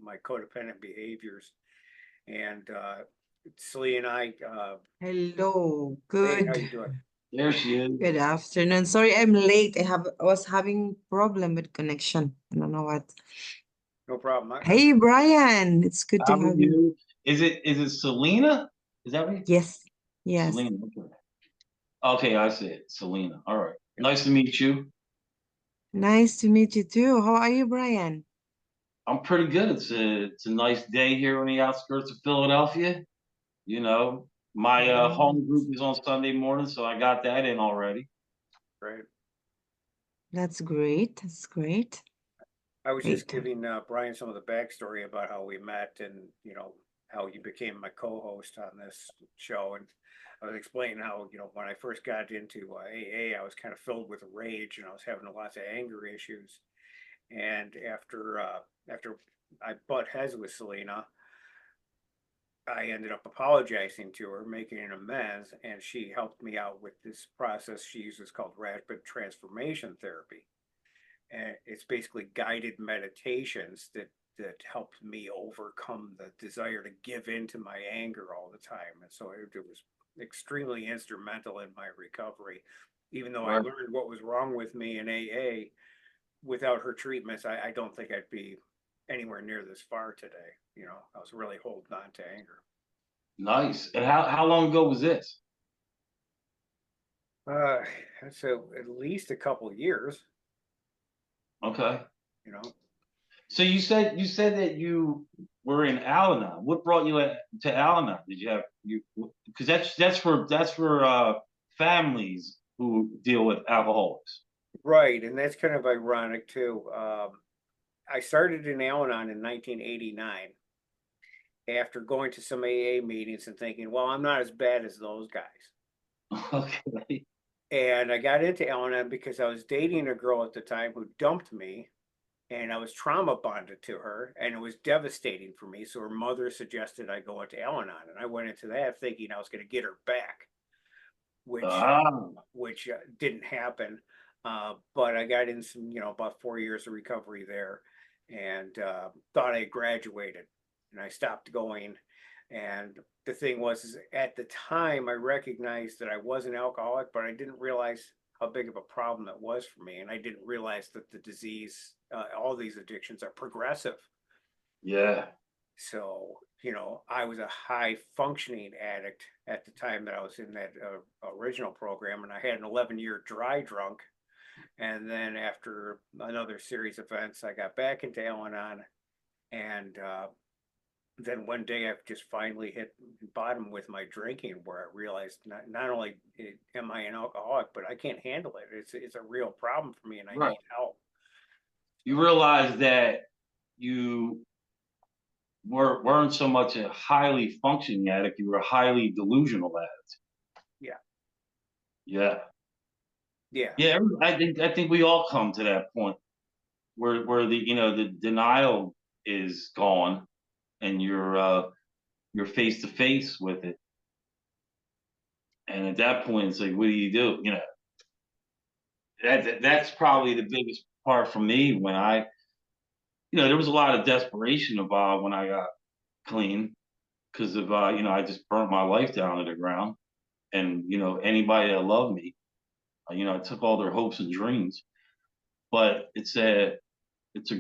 my codependent behaviors. And Slee and I, Hello. hey, how Good. you doing? There she is. Good afternoon. Sorry, I'm late. I was having problem with connection. I don't know what. No problem. Hey, Brian. It's good to How are have you. you? Is it Selyna? Is that right? Yes. Yes. Selyna. Okay. Okay, I see it. Selyna. All right. Nice to meet you. Nice to meet you too. How are you, Brian? I'm pretty good. It's a nice day here on the outskirts of Philadelphia. You know, my home group Nice. is on Sunday morning, so I got that in already. Right. That's great. That's great. I was just Great. giving Brian some of the backstory about how we met and, how you became my co-host on this show. And I was explaining how, when I first got into AA, I was kind of filled with rage and I was having lots of anger issues. And after I butt heads with Selyna, I ended up apologizing to her, making an amends, and she helped me out with this process she uses called rapid transformation therapy. And it's basically guided meditations that helped me overcome the desire to give in to my anger all the time. And so it was extremely instrumental in my recovery. Even though I Right. learned what was wrong with me in AA, without her treatments, I don't think I'd be anywhere near this far today. I was really holding on to anger. Nice. And how long ago was this? Uh, so at least a couple years, Okay. you know. So you said that you were in Al-Anon. What brought you to Al-Anon? Did you have you? Because that's for families who deal with alcoholics. Right, and that's kind of ironic too. I started in Al-Anon in 1989 after going to some AA meetings and thinking, well, I'm not as bad as those guys. Okay. And I got into Al-Anon because I was dating a girl at the time who dumped me, and I was trauma bonded to her, and it was devastating for me. So her mother suggested I go into Al-Anon, and I went into that thinking I was going to get her back, which Ah, didn't happen. But I got in some, about 4 years of recovery there, and thought I graduated, and I stopped going. And the thing was, is at the time, I recognized that I was an alcoholic, but I didn't realize how big of a problem it was for me, and I didn't realize that the disease, all these addictions, are progressive. yeah. So, I was a high functioning addict at the time that I was in that original program, and I had an 11-year dry drunk. And then after another series of events, I got back into Al-Anon. And then one day I just finally hit bottom with my drinking, where I realized not only am I an alcoholic, but I can't handle it. It's a real problem for me, and I Right. need help. You realize that you weren't so much a highly functioning addict, you were a highly delusional addict. Yeah. Yeah. Yeah. Yeah, I think we all come to that point where the denial is gone and you're face to face with it. And at that point it's like, what do? That's probably the biggest part for me when there was a lot of desperation involved when I got clean because of I just burnt my life down to the ground. And anybody that loved me, I took all their hopes and dreams. But it's a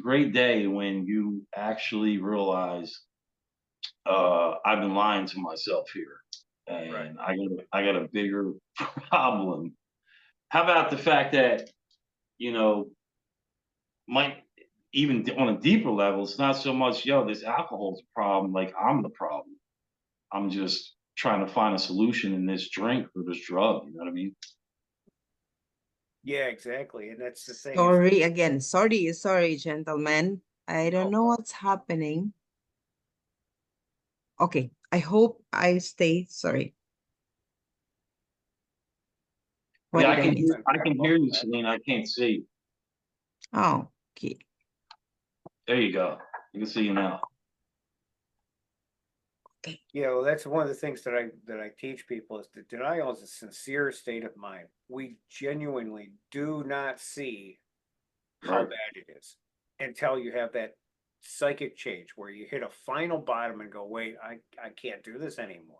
great day when you actually realize I've been lying to myself here, Right. and I got a bigger problem. How about the fact that you know, might even on a deeper level, it's not so much this alcohol's a problem. Like I'm the problem. I'm just trying to find a solution in this drink or this drug. You know what I mean? Yeah, exactly. And that's the thing is, Sorry again. Sorry, gentlemen. I don't no know problem. what's happening. Okay. I hope I stay. Sorry. What Yeah, I did I can miss? hear. I can hear you, Selena. I can't see you. Oh, okay. There you go. You can see you now. Yeah, well, that's one of the things that I teach people is that denial is a sincere state of mind. We genuinely do not see how Right. bad it is until you have that psychic change where you hit a final bottom and go, wait, I can't do this anymore.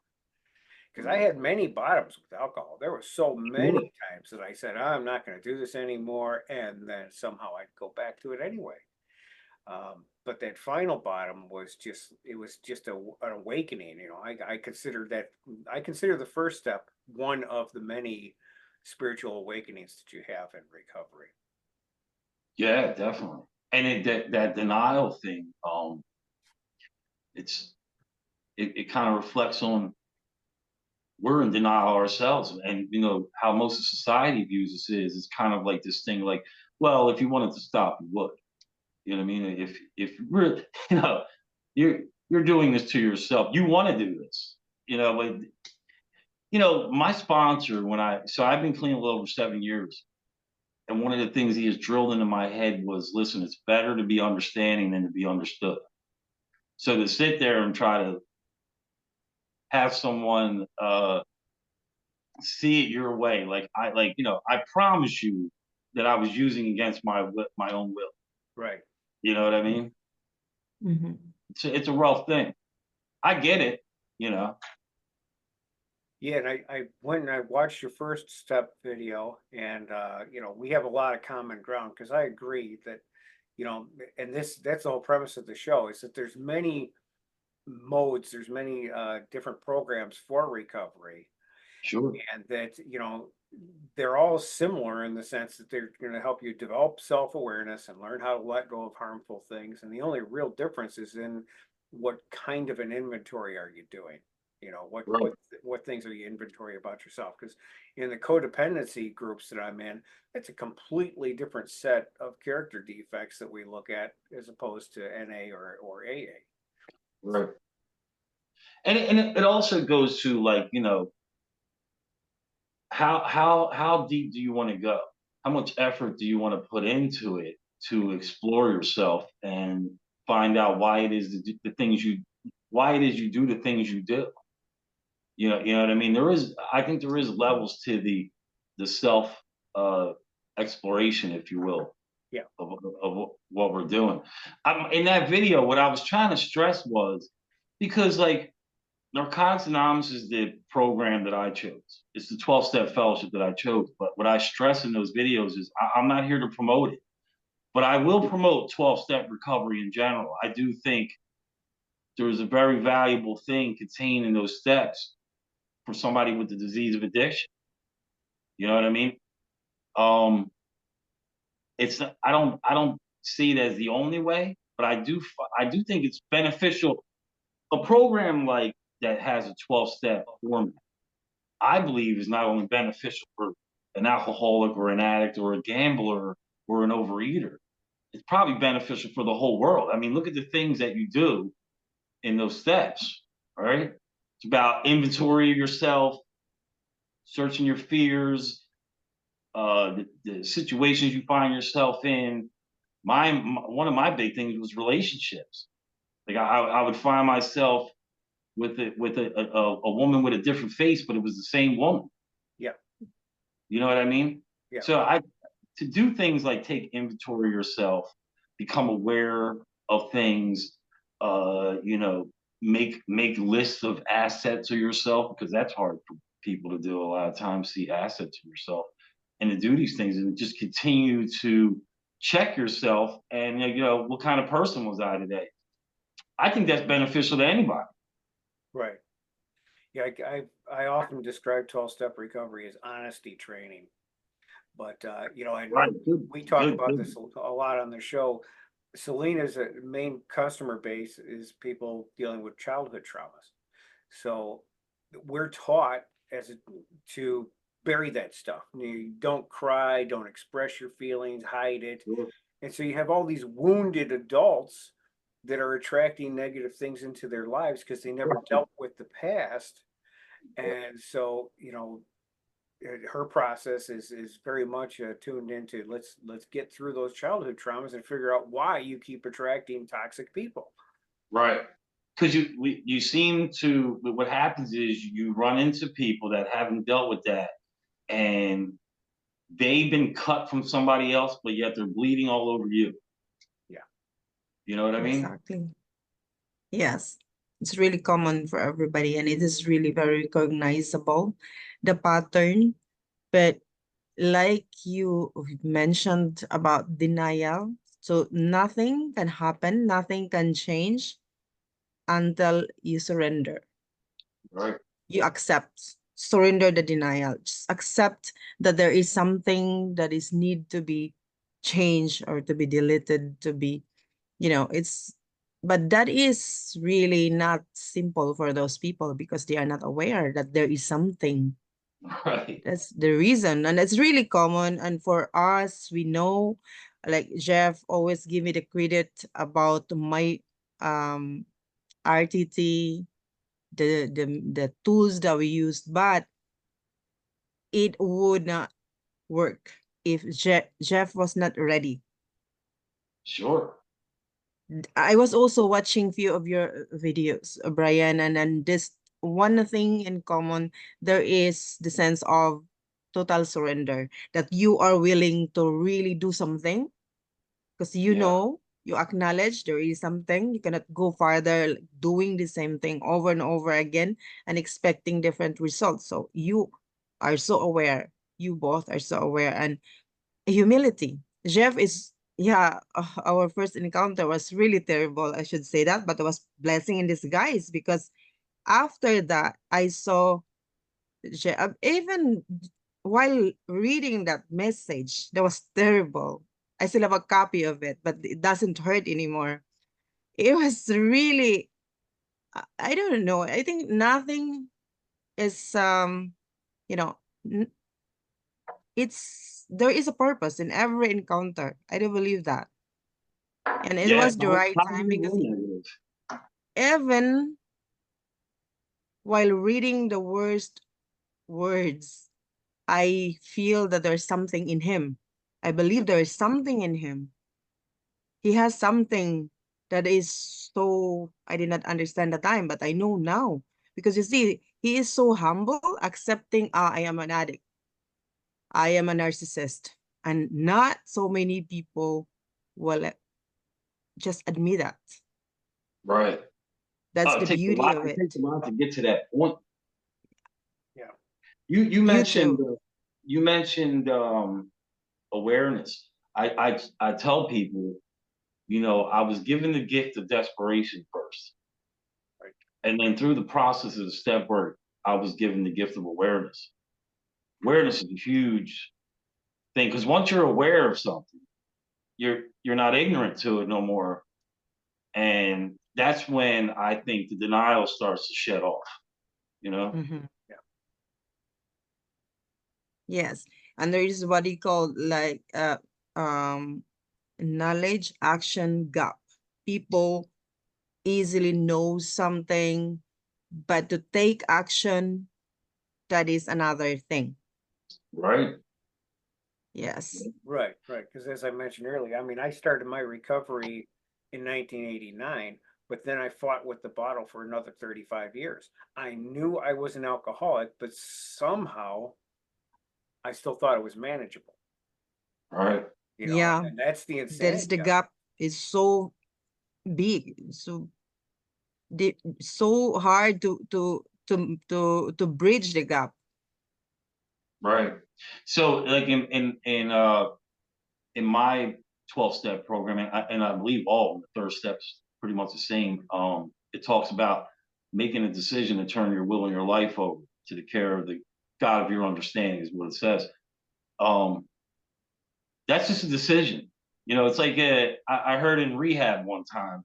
Because I had many bottoms with alcohol. There were so many times that I said, I'm not going to do this anymore. And then somehow I'd go back to it anyway. But that final bottom was just, it was just an awakening. You know, I consider the first step one of the many spiritual awakenings that you have in recovery. Yeah, definitely. And that denial thing, it kind of reflects on we're in denial ourselves, and you know how most of society views us is it's kind of like this thing like, well, if you wanted to stop, you would. You know what I mean? If we're you know you're doing this to yourself, you want to do this. You know, but you know my sponsor I've been clean a little over 7 years, and one of the things he has drilled into my head was, listen, it's better to be understanding than to be understood. So to sit there and try to have someone see it your way, I promise you that I was using against my own will. Right. You know what I mean? Mm-hmm. It's a rough thing. I get it. You know. Yeah, and I went and I watched your first step video, and you know, we have a lot of common ground because I agree that, you know, and that's the whole premise of the show is that there's many modes, there's many different programs for recovery, Sure. and that, you know, they're all similar in the sense that they're going to help you develop self-awareness and learn how to let go of harmful things. And the only real difference is in what kind of an inventory are you doing? You know, Right. what things are you inventory about yourself? Because in the codependency groups that I'm in, it's a completely different set of character defects that we look at as opposed to NA or AA. Right. And it also goes to, like, you know, how deep do you want to go? How much effort do you want to put into it to explore yourself and find out why it is why it is you do the things you do? You know what I mean? I think there is levels to the self exploration, if you will, Yeah. of what we're doing. In that video, what I was trying to stress was, because like Narcotics Anonymous is the program that I chose. It's the 12-step fellowship that I chose. But what I stress in those videos is I'm not here to promote it, but I will promote 12-step recovery in general. I do think there's a very valuable thing contained in those steps for somebody with the disease of addiction. You know what I mean? Um, I don't see it as the only way, but I do think it's beneficial. A program like that has a 12-step format, I believe, is not only beneficial for an alcoholic or an addict or a gambler or an overeater. It's probably beneficial for the whole world. I mean, look at the things that you do in those steps. All right, it's about inventory of yourself, searching your fears, the situations you find yourself in. One of my big things was relationships. Like I would find myself with a woman with a different face, but it was the same woman. Yeah. You know what I mean? Yeah. So to do things like take inventory of yourself, become aware of things, you know, make lists of assets of yourself, because that's hard for people to do a lot of times, see assets of yourself, and to do these things and just continue to check yourself and, you know, what kind of person was I today? I think that's beneficial to anybody. Right. Yeah, I often describe 12-step recovery as honesty training. But you know, and Right. Good. we talk Good. about Good. this a lot on the show. Selena's main customer base is people dealing with childhood traumas. So we're taught to bury that stuff. You don't cry, don't express your feelings, hide it. Sure. And so you have all these wounded adults that are attracting negative things into their lives because they never dealt with the past. And so, you know, her process is very much tuned into let's get through those childhood traumas and figure out why you keep attracting toxic people. Right. Because you seem to, what happens is you run into people that haven't dealt with that, and they've been cut from somebody else, but yet they're bleeding all over you. Yeah. You know what I mean? Exactly. Yes. It's really common for everybody, and it is really very recognizable, the pattern. But like you mentioned about denial, so nothing can happen, nothing can change until you surrender. Right. You accept, surrender the denial. Just accept that there is something that is need to be changed or to be deleted, to be, it's, but that is really not simple for those people because they are not aware that there is something. Right. That's the reason. And it's really common. And for us, we know, like Jeff always give me the credit about my um RTT, the tools that we used, but it would not work if Jeff was not ready. Sure. I was also watching few of your videos, Brian, and then this one thing in common, there is the sense of total surrender, that you are willing to really do something because Yeah. you acknowledge there is something. You cannot go farther like, doing the same thing over and over again and expecting different results. So you are so aware. You both are so aware. And humility. Jeff is, yeah, our first encounter was really terrible. I should say that, but it was blessing in disguise because after that, I saw Jeff, even while reading that message, that was terrible. I still have a copy of it, but it doesn't hurt anymore. It was really, I don't know. I think nothing is, you know, there is a purpose in every encounter. I do believe that. And it Yeah. was the right time Positive because and negative. even while reading the worst words, I feel that there's something in him. I believe there is something in him. He has something that is so, I did not understand at the time, but I know now. Because you see, he is so humble, accepting, I am an addict. I am a narcissist. And not so many people will just admit that. Right. That's Oh, the beauty of it it. takes a lot to get to that point. Yeah. You You mentioned too. awareness. I tell people, I was given the gift of desperation first. Right. And then through the process of the step work, I was given the gift of awareness. Awareness is a huge thing because once you're aware of something, you're not ignorant to it no more. And that's when I think the denial starts to shed off, you know? Mhm. Yeah. Yes. And there is what you call like um knowledge action gap. People easily know something, but to take action, that is another thing. Right. Yes. Right, right. Because as I mentioned earlier, I mean, I started my recovery in 1989, but then I fought with the bottle for another 35 years. I knew I was an alcoholic, but somehow I still thought it was manageable, Right. Yeah. and that's the That is the insanity of it. gap is so big, so hard to bridge the gap. Right. So like in my 12-step program, and I believe all of the third steps pretty much the same. It talks about making a decision to turn your will and your life over to the care of the God of your understanding is what it says. Um, that's just a decision. It's like I heard in rehab one time.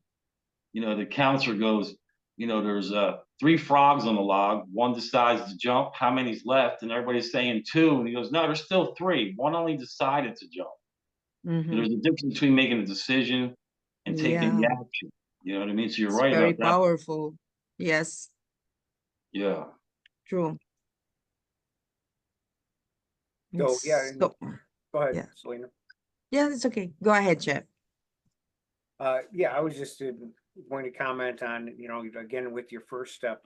The counselor goes, there's three frogs on the log. One decides to jump. How many's left? And everybody's saying two. And he goes, no, there's still three. One only decided to jump. And Mm-hmm. there's a difference between making a decision and taking the Yeah. action. You know what I mean? So you're It's right very about that. powerful. Yes, Yeah. true. So yeah, It's and so, go ahead, yeah. Selyna. Yeah, it's okay. Go ahead, Jeff. Yeah, I was just going to comment on, again with your first step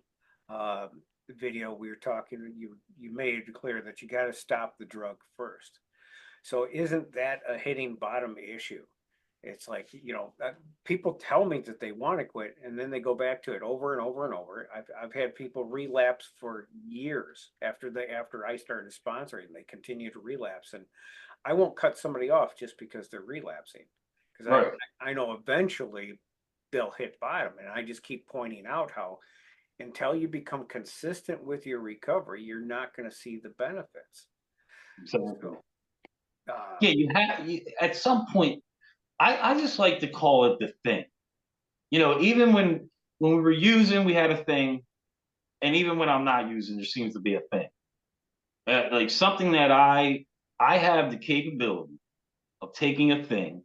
uh, video, we were talking. You made it clear that you got to stop the drug first. So isn't that a hitting bottom issue? It's like, people tell me that they want to quit and then they go back to it over and over and over. I've had people relapse for years after I started sponsoring. They continue to relapse, and I won't cut somebody off just because they're relapsing, because Right. I know eventually they'll hit bottom, and I just keep pointing out how until you become consistent with your recovery, you're not going to see the benefits. Exactly. So, Yeah, at some point, I just like to call it the thing. Even when we were using, we had a thing, and even when I'm not using, there seems to be a thing. Like something that I have the capability of taking a thing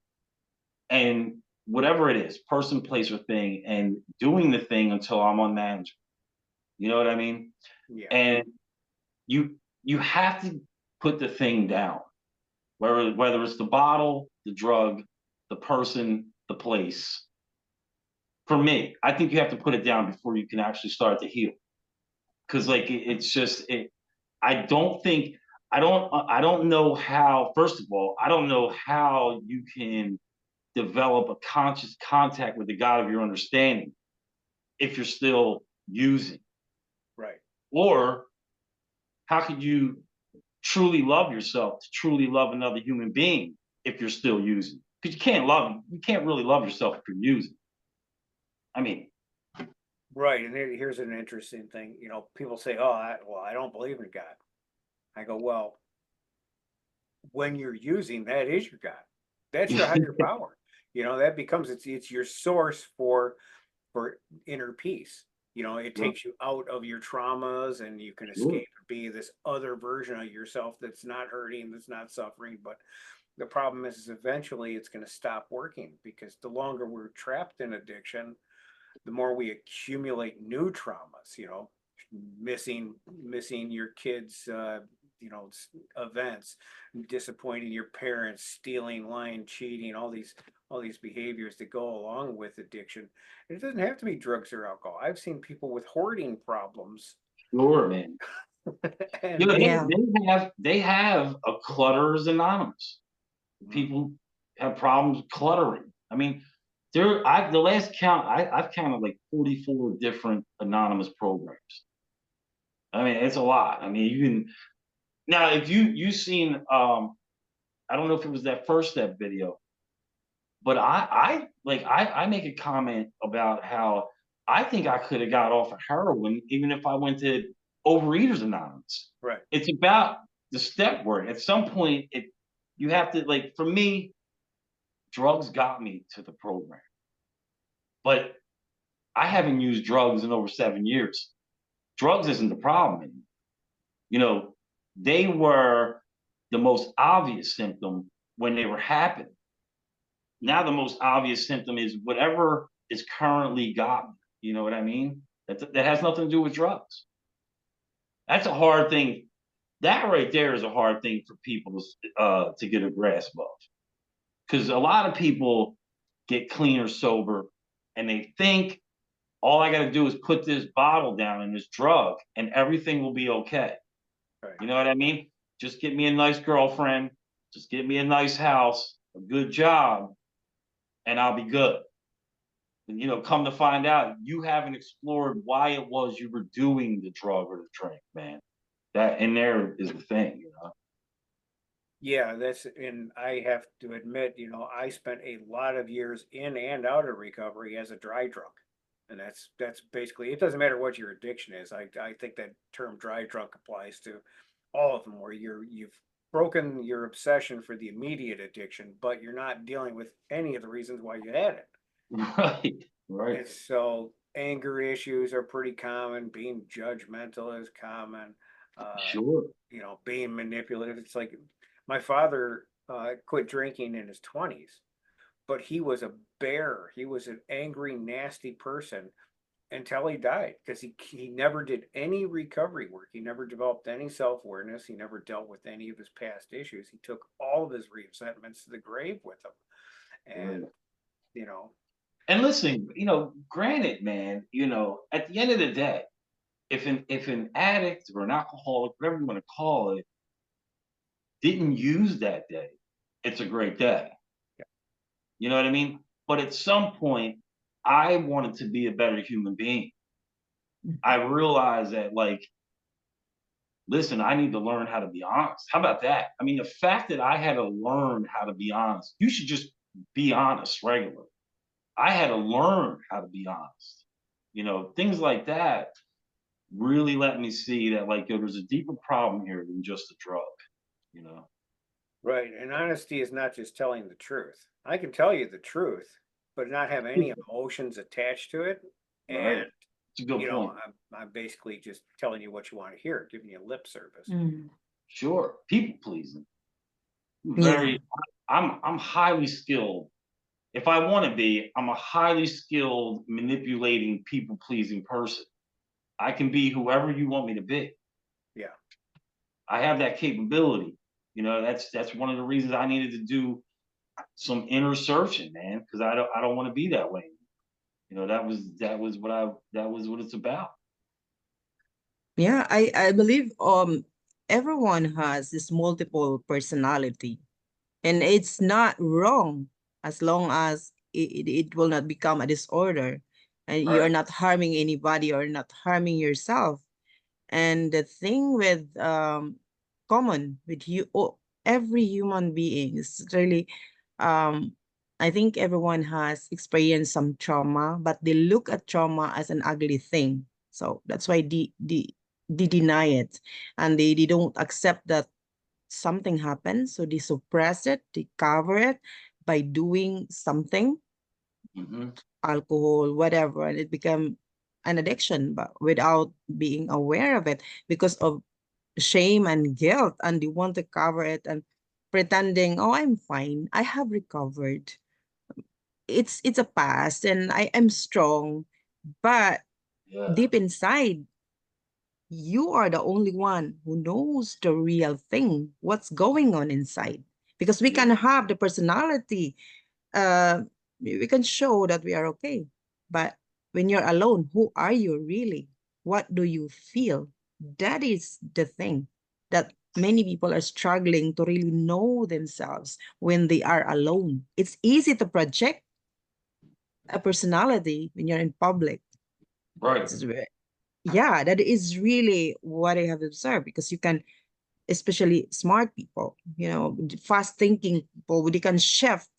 and whatever it is, person, place, or thing, and doing the thing until I'm unmanageable. You know what I mean? yeah, And you have to put the thing down, whether it's the bottle, the drug, the person, the place. For me, I think you have to put it down before you can actually start to heal. Because like it's just it. I don't know how. First of all, I don't know how you can develop a conscious contact with the God of your understanding if you're still using, right. or how could you truly love yourself to truly love another human being if you're still using? Because you can't really love yourself if you're using. I mean, Right. And here's an interesting thing. People say, "Oh, I don't believe in God." I go, "Well, when you're using, that is your God. That's your higher power. That becomes it's your source for inner peace. It well, takes you out of your traumas, and you can sure. escape and be this other version of yourself that's not hurting, that's not suffering. But the problem is eventually it's going to stop working, because the longer we're trapped in addiction, the more we accumulate new traumas, missing your kids, events, disappointing your parents, stealing, lying, cheating, all these behaviors that go along with addiction. It doesn't have to be drugs or alcohol. I've seen people with hoarding problems. Sure, man. And they Yeah. They have a Clutterers Anonymous. mm, People have problems cluttering. I mean, the last count, I've counted like 44 different anonymous programs. I mean, it's a lot. I mean, you can now if you seen I don't know if it was that first step video, but I make a comment about how I think I could have got off of heroin even if I went to Overeaters Anonymous. right. It's about the step work. At some point, you have to, like, for me, drugs got me to the program, but I haven't used drugs in over 7 years. Drugs isn't the problem anymore. You know, they were the most obvious symptom when they were happening. Now the most obvious symptom is whatever is currently got me. You know what I mean? That has nothing to do with drugs. That's a hard thing. That right there is a hard thing for people to get a grasp of, because a lot of people get clean or sober, and they think all I got to do is put this bottle down and this drug, and everything will be okay. Right. You know what I mean? Just get me a nice girlfriend, just get me a nice house, a good job, and I'll be good. And come to find out, you haven't explored why it was you were doing the drug or the drink, man. That in there is the thing. Yeah, and I have to admit, I spent a lot of years in and out of recovery as a dry drunk. And that's basically, it doesn't matter what your addiction is. I think that term dry drunk applies to all of them, where you've broken your obsession for the immediate addiction, but you're not dealing with any of the reasons why you had it. Right, right. And so anger issues are pretty common, being judgmental is common, Sure. being manipulative. It's like my father quit drinking in his 20s, but he was a bear. He was an angry, nasty person until he died, because he never did any recovery work. He never developed any self-awareness. He never dealt with any of his past issues. He took all of his resentments to the grave with him. And, Right. you know, And listen, granted, man, at the end of the day, if an addict or an alcoholic, whatever you want to call it, didn't use that day, it's a great day. You know what I mean? But at some point, I wanted to be a better human being. I realized that, like, listen, I need to learn how to be honest. How about that? I mean, the fact that I had to learn how to be honest, you should just be honest regularly. I had to learn how to be honest. You know, things like that really let me see that, like, yo, there's a deeper problem here than just a drug, you know? Right. And honesty is not just telling the truth. I can tell you the truth, but not have any emotions attached to it. Right. And, It's a good point. I'm basically just telling you what you want to hear, giving you lip service. Mm. Sure. People pleasing. Yeah. Very, I'm highly skilled. If I want to be, I'm a highly skilled manipulating people pleasing person. I can be whoever you want me to be. Yeah. I have that capability. You know, that's one of the reasons I needed to do some inner searching, man, because I don't want to be that way. You know, that was what it's about. Yeah, I believe everyone has this multiple personality, and it's not wrong as long as it will not become a disorder and you are Right. not harming anybody or not harming yourself. And the thing with common with you, every human being is really, um, I think everyone has experienced some trauma, but they look at trauma as an ugly thing. So that's why they deny it, and they don't accept that something happens. So they suppress it, they cover it by doing something, Hmm. alcohol, whatever, and it become an addiction, but without being aware of it because of shame and guilt, and they want to cover it and pretending, oh, I'm fine, I have recovered, it's a past and I am strong. But Yeah. deep inside, you are the only one who knows the real thing, what's going on inside. Because we Yeah. can have the personality, uh we can show that we are okay, but when you're alone, who are you really? What do you feel? That is the thing that many people are struggling to really know themselves when they are alone. It's easy to project a personality when you're in public. Right. This is yeah, that is really what I have observed, because you can, especially smart people, fast thinking people, they can shift.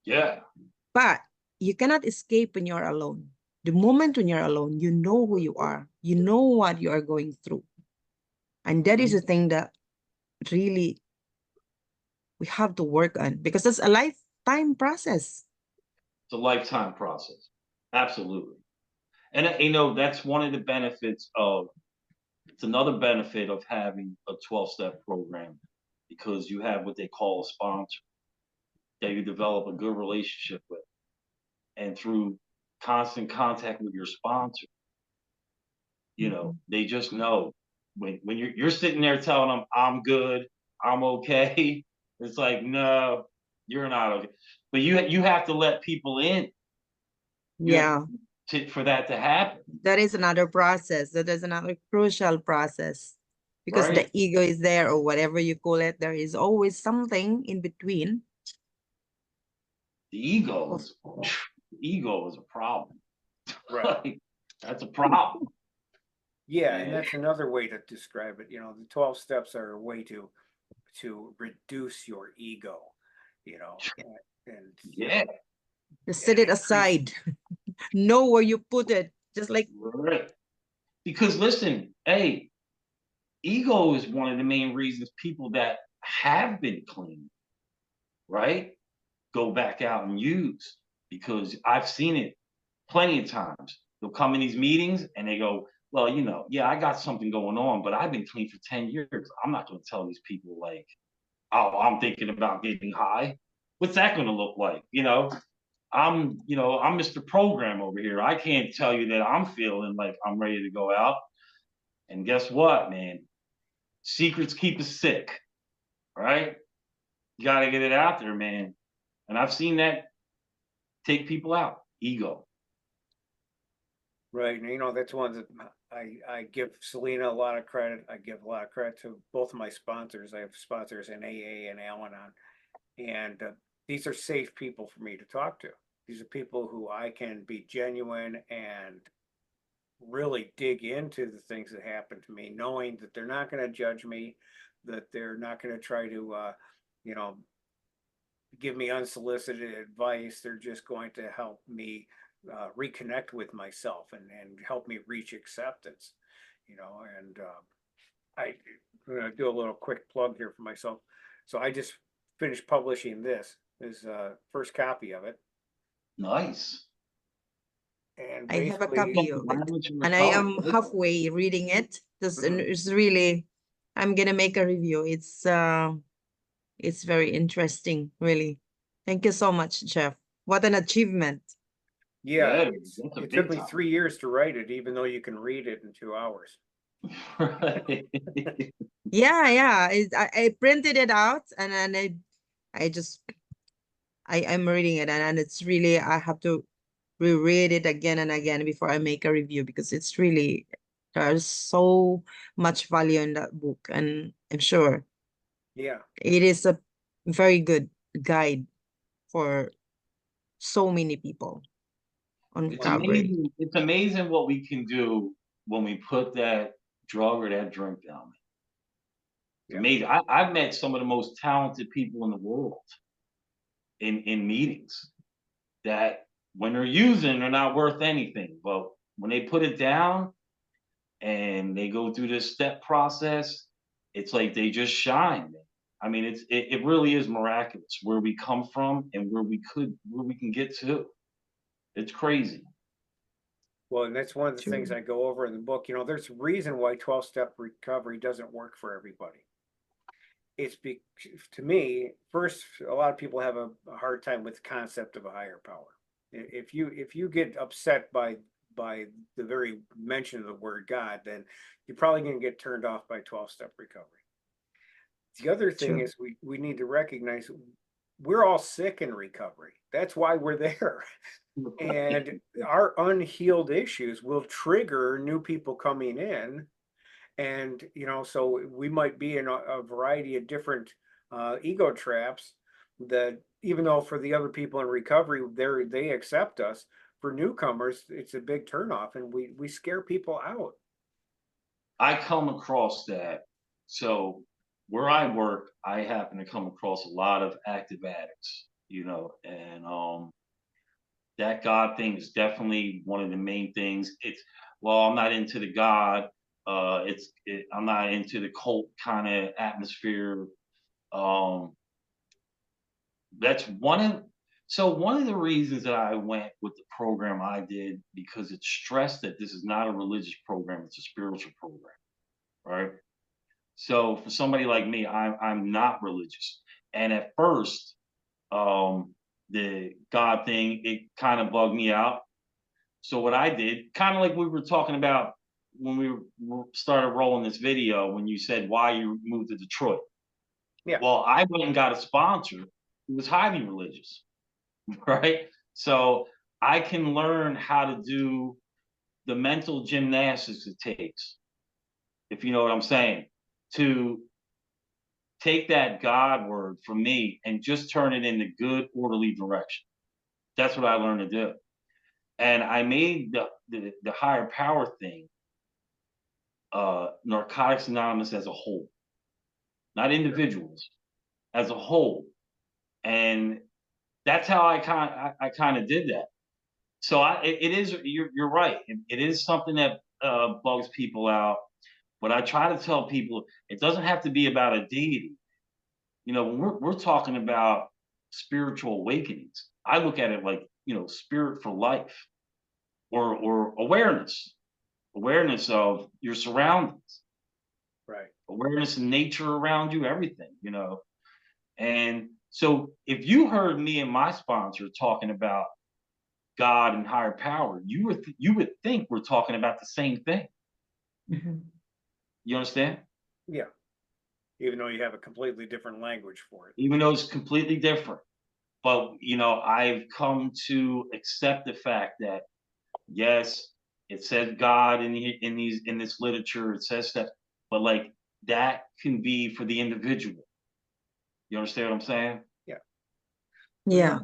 Yeah. But you cannot escape when you're alone. The moment when you're alone, you know who you are, you know what you are going through. And that is Mhm. the thing that really we have to work on, because it's a lifetime process. It's a lifetime process. Absolutely. And you know, that's one of the benefits of it's another benefit of having a 12-step program because you have what they call a sponsor that you develop a good relationship with. And through constant contact with your sponsor, you know, Mhm. they just know when you're sitting there telling them I'm good, I'm okay. It's like, no, you're not okay. But you have to let people in. You have Yeah, for that to happen, that is another process. That is another crucial process, because the right? ego is there, or whatever you call it. There is always something in between. The ego Of is ego is a problem. Right. Like, that's a problem. Yeah, and And that's another way to describe it. The 12 steps are a way to reduce your ego, and yeah, just and set it increase. aside. Know where you put it. Just like, right. Because listen, hey, ego is one of the main reasons people that have been clean, right, go back out and use. Because I've seen it plenty of times. They'll come in these meetings and they go, well, you know, yeah, I got something going on, but I've been clean for 10 years. I'm not going to tell these people, like, oh, I'm thinking about getting high. What's that going to look like? I'm Mr. Program over here. I can't tell you that I'm feeling like I'm ready to go out. And guess what, man? Secrets keep us sick, right? You got to get it out there, man. And I've seen that take people out. Ego. Right. And that's one that I give Selyna a lot of credit. I give a lot of credit to both of my sponsors. I have sponsors in AA and Al-Anon. And these are safe people for me to talk to. These are people who I can be genuine and really dig into the things that happen to me, knowing that they're not going to judge me, that they're not going to try to, you know, give me unsolicited advice. They're just going to help me reconnect with myself and help me reach acceptance, you know. And I'm going to do a little quick plug here for myself. So I just finished publishing this first copy of it. Nice. And I have a basically, copy of it, Language and and I recovery. am halfway reading it. Mhm. It's really, I'm gonna make a review. It's very interesting, really. Thank you so much, Jeff. What an achievement. yeah, Yeah, that's a it took big me time. 3 years to write it, even though you can read it in 2 hours. Right. Yeah. I printed it out, and then I'm reading it, and it's really, I have to reread it again and again before I make a review, because it's really, there's so much value in that book, and I'm sure Yeah, it is a very good guide for so many people on It's recovery. amazing. It's amazing what we can do when we put that drug or that drink down. It's yeah, amazing. I've met some of the most talented people in the world in meetings that when they're using, they're not worth anything. But when they put it down and they go through this step process, it's like they just shine. I mean, it really is miraculous where we come from and where we can get to. It's crazy. well, and that's one of the things True. I go over in the book. You know, there's a reason why 12-step recovery doesn't work for everybody. It's to me, first, a lot of people have a hard time with the concept of a higher power. If you get upset by the very mention of the word God, then you're probably going to get turned off by 12-step recovery. The other thing True. is we need to recognize we're all sick in recovery. That's why we're there. And our unhealed issues will trigger new people coming in. And, you know, so we might be in a variety of different ego traps that, even though for the other people in recovery, they accept us, for newcomers, it's a big turnoff, and we scare people out. I come across that. So where I work, I happen to come across a lot of active addicts, and that God thing is definitely one of the main things. I'm not into the God. I'm not into the cult kind of atmosphere. Um, that's one of the reasons that I went with the program I did, because it stressed that this is not a religious program, it's a spiritual program, right? So for somebody like me, I'm not religious, and at first, the God thing, it kind of bugged me out. So what I did, kind of like we were talking about when we started rolling this video, when you said why you moved to Detroit. Yeah, Well, I went and got a sponsor who was highly religious, right? So I can learn how to do the mental gymnastics it takes, if you know what I'm saying, to take that God word from me and just turn it into good, orderly direction. That's what I learned to do. And I made the higher power thing Narcotics Anonymous as a whole, not sure. individuals, as a whole. And that's how I kind of did that. So it is, you're right. It is something that bugs people out. But I try to tell people it doesn't have to be about a deity. When we're talking about spiritual awakenings, I look at it like, spirit for life, or awareness of your surroundings, Right. awareness of nature around you, everything. And so if you heard me and my sponsor talking about God and higher power, you would think we're talking about the same thing. Mhm. You understand? Yeah. Even though you have a completely different language for it. Even though it's completely different. But I've come to accept the fact that yes, it says God in this literature, it says that, but like that can be for the individual. You understand what I'm saying? Yeah. Yeah.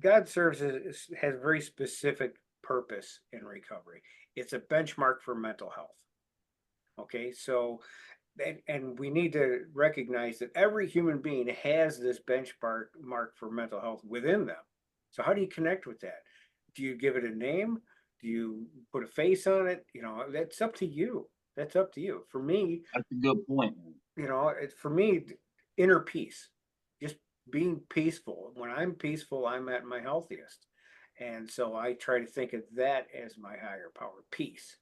God serves has a very specific purpose in recovery. It's a benchmark for mental health. Okay, so and we need to recognize that every human being has this benchmark for mental health within them. So how do you connect with that? Do you give it a name? Do you put a face on it? You know, that's up to you. That's up to you. For me, That's a good point, man. you know, for me, inner peace, just being peaceful. When I'm peaceful, I'm at my healthiest. And so I try to think of that as my higher power, peace.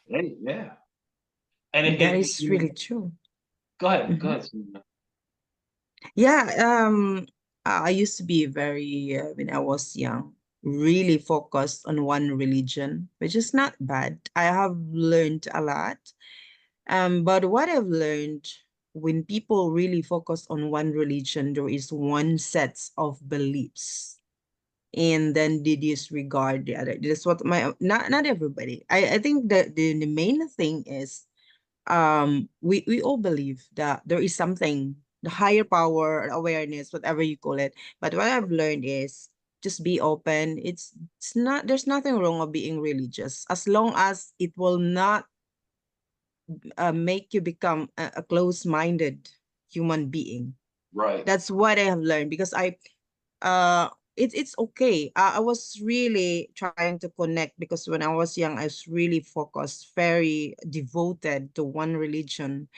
Hey, yeah. And That is really true. go ahead, Mhm. Selyna. Yeah, I used to be very, when I was young, really focused on one religion, which is not bad. I have learned a lot. But what I've learned, when people really focus on one religion, there is one set of beliefs, and then they disregard the other. That's what not everybody. I think that the main thing is, we all believe that there is something, the higher power, awareness, whatever you call it. But what I've learned is just be open. It's not, there's nothing wrong of being religious, as long as it will not make you become a close-minded human being. Right, That's what I have learned, because uh it's okay. I was really trying to connect, because when I was young, I was really focused, very devoted to one religion.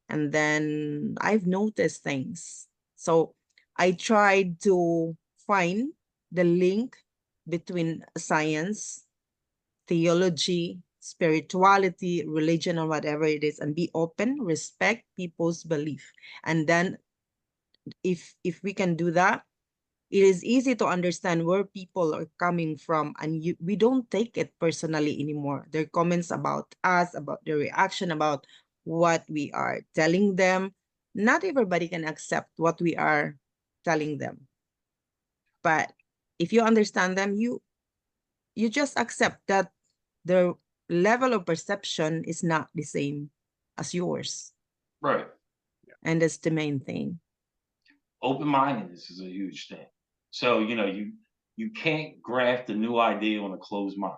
And then I've noticed things. So I tried to find the link between science, theology, spirituality, religion, or whatever it is, and be open, respect people's belief. And then if we can do that, it is easy to understand where people are coming from, and we don't take it personally anymore. Their comments about us, about their reaction, about what we are telling them. Not everybody can accept what we are telling them. But if you understand them, you just accept that their level of perception is not the same as yours. right. And that's the main thing. Open-mindedness is a huge thing. So, you can't graft a new idea on a closed mind.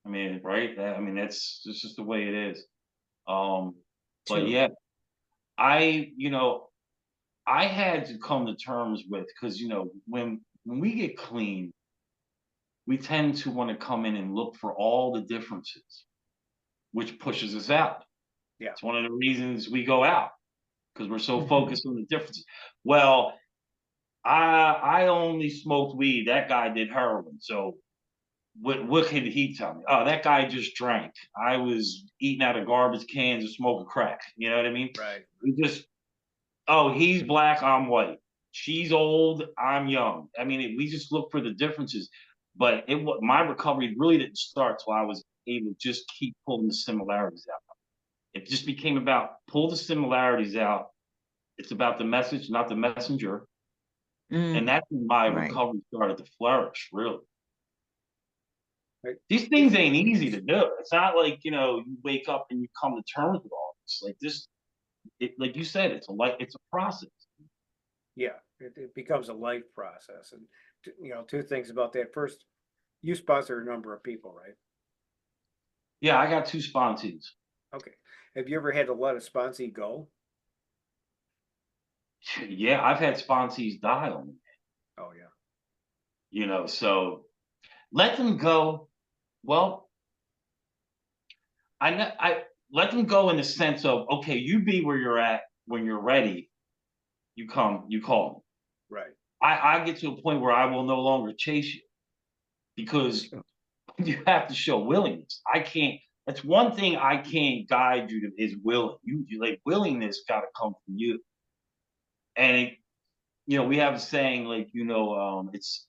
I mean, right? I mean, that's just the way it is. Um, but True. yeah, I, you know, I had to come to terms with, because when we get clean, we tend to want to come in and look for all the differences, which pushes us out. Yeah. It's one of the reasons we go out, because we're so Mhm. focused on the differences. Well, I only smoked weed. That guy did heroin. So what could he tell me? Oh, that guy just drank. I was eating out of garbage cans and smoking crack. You know what I mean? Right. We just, oh, he's black, I'm white. She's old, I'm young. I mean, we just look for the differences. But my recovery really didn't start till I was able to just keep pulling the similarities out. It just became about pull the similarities out. It's about the message, not the messenger. And Mm, that's when my right. recovery started to flourish, really. Right. These things ain't easy to do. It's not like, you wake up and you come to terms with all this. Like like you said, it's a process. Yeah, it becomes a life process. And you know, two things about that. First, you sponsor a number of people, right? Yeah, I got two sponsees. Okay. Have you ever had to let a sponsee go? Yeah, I've had sponsees die on me, Oh yeah. so let them go. Well, I let them go in the sense of, okay, you be where you're at. When you're ready, you call me. Right. I get to a point where I will no longer chase you, because True. you have to show willingness. I can't. That's one thing I can't guide you to, is willing. You like, willingness got to come from you. And we have a saying, like, it's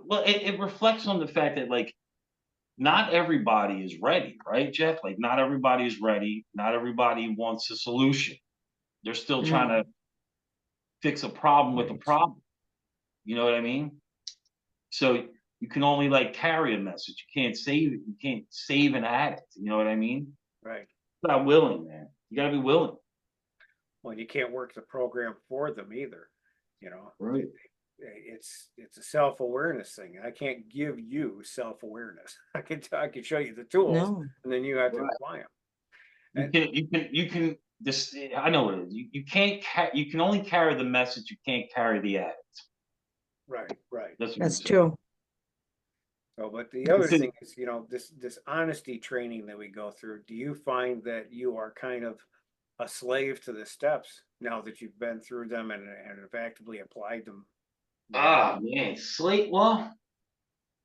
well, it reflects on the fact that, like, not everybody is ready, right, Jeff? Like, not everybody is ready. Not everybody wants a solution. They're still trying to Mm, fix a problem with a very true. problem. You know what I mean? So you can only, like, carry a message. You can't save it. You can't save an addict. You know what I mean? Right. Not willing, man. You gotta be willing. Well, you can't work the program for them either. You know, Right. it's a self-awareness thing. I can't give you self-awareness. I can show you the tools, No. and then you have to Right. apply them. You can this I know what it is. You can't you can only carry the message, you can't carry the addict. Right, right. That's what you're That's saying. true. So, but the other Because thing is, this honesty training that we go through, do you find that you are kind of a slave to the steps now that you've been through them and have actively applied them more? man, sleep. Well,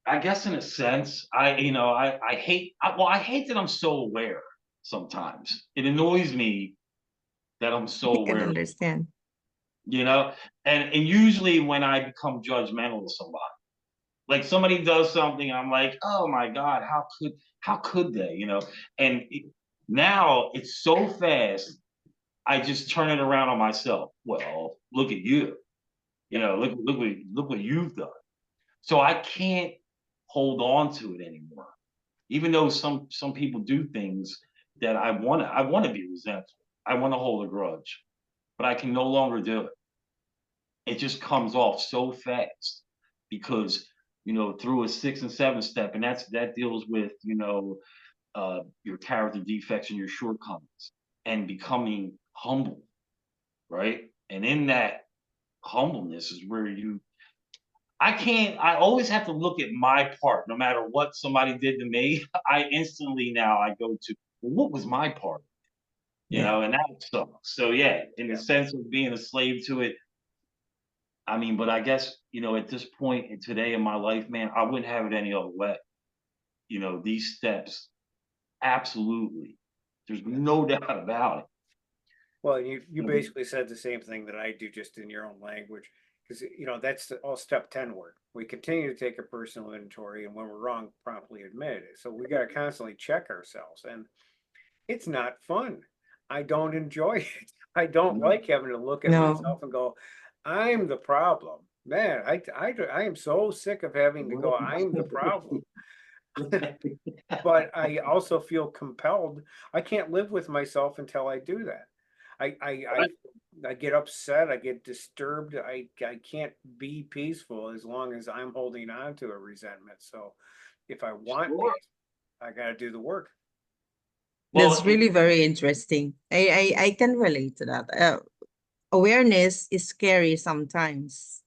I guess in a sense, I hate. I hate that I'm so aware. Sometimes it annoys me that I'm so I can aware. understand. You know, and usually when I become judgmental of somebody, like somebody does something, I'm like, oh my god, how could they? And now it's so fast. I just turn it around on myself. Well, look at you. Look what you've done. So I can't hold on to it anymore. Even though some people do things that I want to be resentful. I want to hold a grudge, but I can no longer do it. It just comes off so fast because through a 6 and 7 step, and that deals with your character defects and your shortcomings and becoming humble, right? And in that humbleness is where I always have to look at my part, no matter what somebody did to me. I instantly now I go to, well, what was my part? Yeah. And that sucks. So yeah, in the Yeah. sense of being a slave to it, I mean, but I guess, at this point in today in my life, man, I wouldn't have it any other way. These steps, absolutely. There's no doubt about it. Well, you Mhm. basically said the same thing that I do, just in your own language, because that's all step 10 work. We continue to take a personal inventory, and when we're wrong, promptly admit it. So we got to constantly check ourselves, and it's not fun. I don't enjoy it. I don't No. like having to look at No. myself and go, "I'm the problem." Man, I am so sick of having to go, "I'm the problem." But I also feel compelled. I can't live with myself until I do that. I I I, Right. I get upset. I get disturbed. I can't be peaceful as long as I'm holding on to a resentment. So if I want Sure. peace, I got to do the work. That's Well, really very interesting. I can relate to that. Awareness is scary sometimes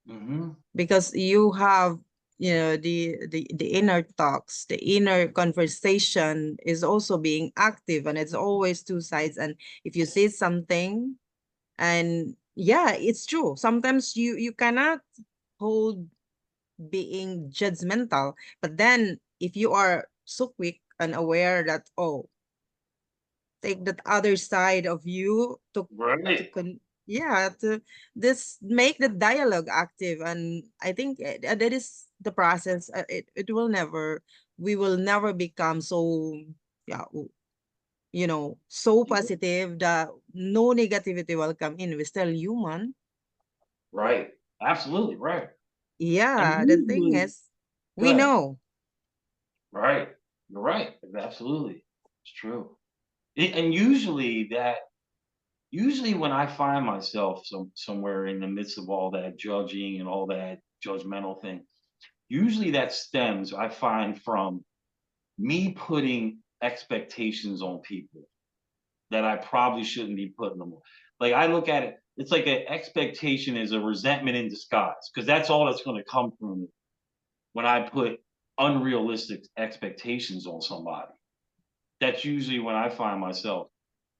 mhm, because you have, the inner talks, the inner conversation is also being active, and it's always two sides. And if you say something, and yeah, it's true. Sometimes you cannot hold being judgmental, but then if you are so quick and aware that, oh, take that other side of you to right, yeah, to this make the dialogue active. And I think that is the process. It will never, we will never become so, yeah, so positive that no negativity will come in. We're still human. right, absolutely right. And Yeah, the thing usually, is, we good, know. right, you're right, absolutely, it's true. And usually when I find myself somewhere in the midst of all that judging and all that judgmental thing, usually that stems, I find, from me putting expectations on people that I probably shouldn't be putting them on. Like I look at it, it's like an expectation is a resentment in disguise because that's all that's going to come from it when I put unrealistic expectations on somebody. That's usually when I find myself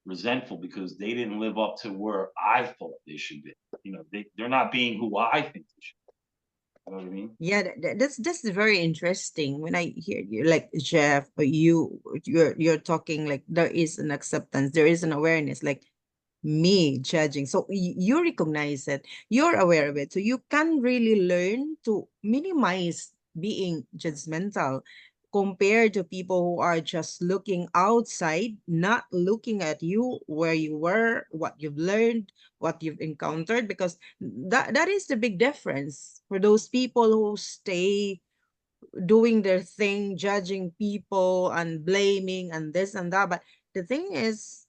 resentful because they didn't live up to where I thought they should be. They're not being who I think they should be. You know what I mean? Yeah, that's very interesting. When I hear you, like Jeff, or you're talking like there is an acceptance, there is an awareness, like me judging. So you recognize it, you're aware of it, so you can really learn to minimize being judgmental compared to people who are just looking outside, not looking at you, where you were, what you've learned, what you've encountered. Because that is the big difference for those people who stay doing their thing, judging people and blaming and this and that. But the thing is,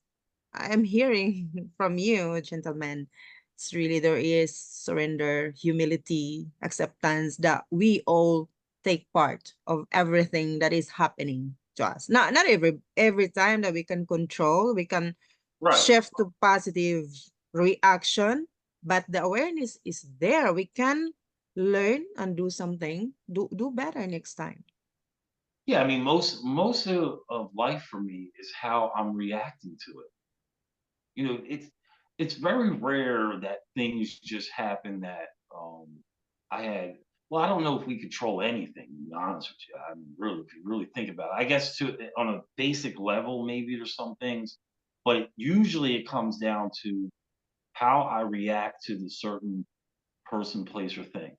I'm hearing from you, gentlemen, It's really, there is surrender, humility, acceptance that we all take part of everything that is happening to us. Not every time that we can control, we can Right. shift to positive reaction, but the awareness is there. We can learn and do something, do better next time. Yeah, I mean, most of life for me is how I'm reacting to it. You know, it's very rare that things just happen that I had. Well, I don't know if we control anything. To be honest with you, I mean, really, if you really think about it, I guess to on a basic level, maybe there's some things, but usually it comes down to how I react to the certain person, place, or thing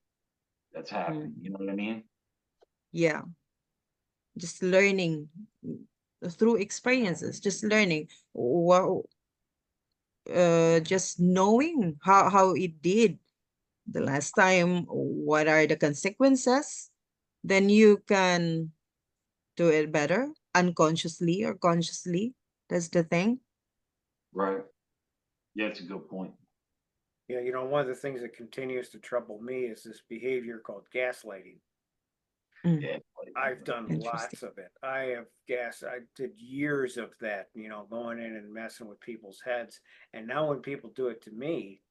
that's happening. You Mm. know what I mean? Yeah, just learning through experiences, just learning what, just knowing how it did the last time, what are the consequences, then you can do it better unconsciously or consciously. That's the thing. Right. Yeah, it's a good point. Yeah, one of the things that continues to trouble me is this behavior called gaslighting. Mm, Yeah. I've done interesting. lots of it. I did years of that, going in and messing with people's heads. And now when people do it to me,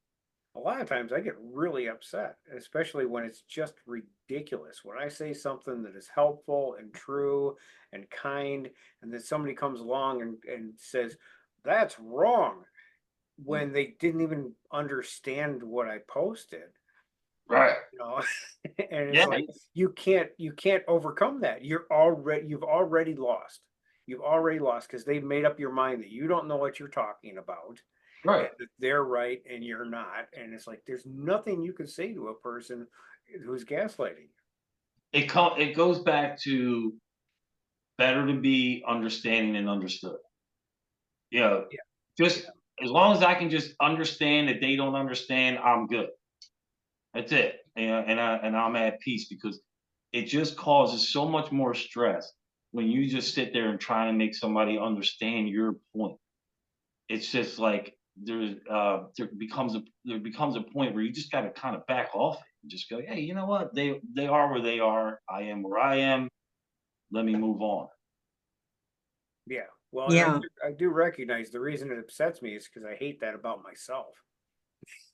a lot of times I get really upset, especially when it's just ridiculous. When I say something that is helpful and true and kind, and then somebody comes along and says, that's wrong, when they didn't even understand what I posted. Right. you know and it's Yeah. like you can't overcome that. You've already lost. You've already lost because they've made up your mind that you don't know what you're talking about, and Right. that they're right and you're not, and it's like there's nothing you can say to a person who's gaslighting It goes back to better to be understanding than understood. You know, you. Yeah, just as long as I can just understand that they don't understand, I'm good. That's it. And I'm at peace because it just causes so much more stress when you just sit there and try to make somebody understand your point. It's just like there becomes a point where you just got to kind of back off it and just go, hey, you know what? They are where they are. I am where I am. Let me move on. yeah. Well, and I Yeah. do, I do recognize the reason it upsets me is because I hate that about myself.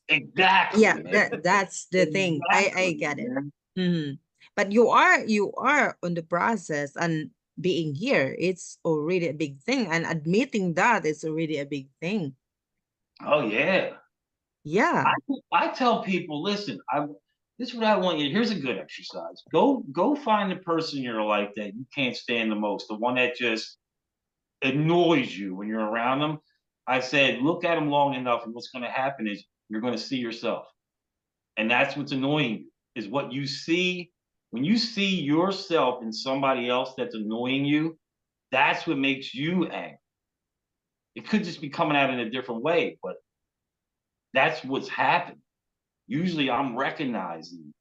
Yeah, Exactly, man. that's the thing. I Exactly, get it. man. But you are on the process, and being here, it's already a big thing, and admitting that is already a big thing. Oh yeah. I Yeah. I tell people, listen, this is what I want you. Here's a good exercise. Go find the person in your life that you can't stand the most, the one that just annoys you when you're around them. I said, look at them long enough, and what's going to happen is you're going to see yourself, and that's what's annoying you is what you see when you see yourself in somebody else that's annoying you. That's what makes you angry. It could just be coming out in a different way, but that's what's happening. Usually, I'm recognizing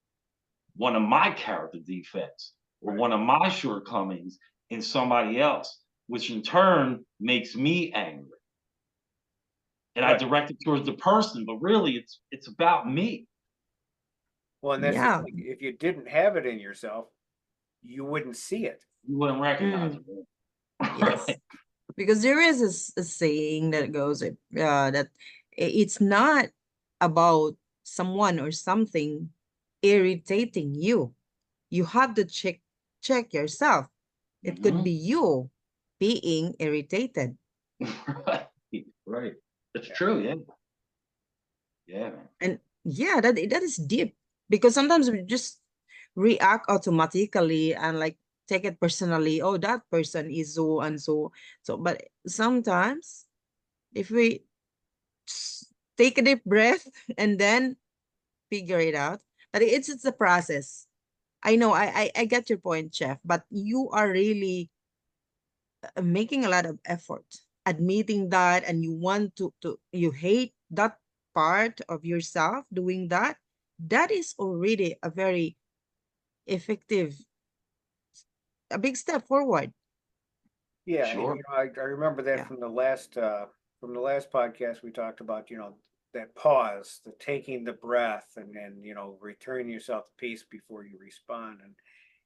one of my character defects or Right. one of my shortcomings in somebody else, which in turn makes me angry. And I Right. direct it towards the person, but really it's about me. Well, and that's the Yeah. thing. If you didn't have it in yourself, you wouldn't see it. You wouldn't recognize Mm, it. Right? Right. yes. Because there is a saying that goes, that it's not about someone or something irritating you. You have to check yourself. It could Mhm. be you being irritated. Right. Right. That's Yeah. true. Yeah. Yeah, man. And yeah, that is deep, because sometimes we just react automatically and like take it personally. Oh, that person is so and so. So, but sometimes if we take a deep breath and then figure it out, but it's a process. I know, I get your point, Chef, but you are really making a lot of effort admitting that, and you want to you hate that part of yourself doing that. That is already a very effective, a big step forward. Yeah, and Sure. I remember that Yeah. from the last podcast we talked about, that pause, the taking the breath, and then, return yourself to peace before you respond. And,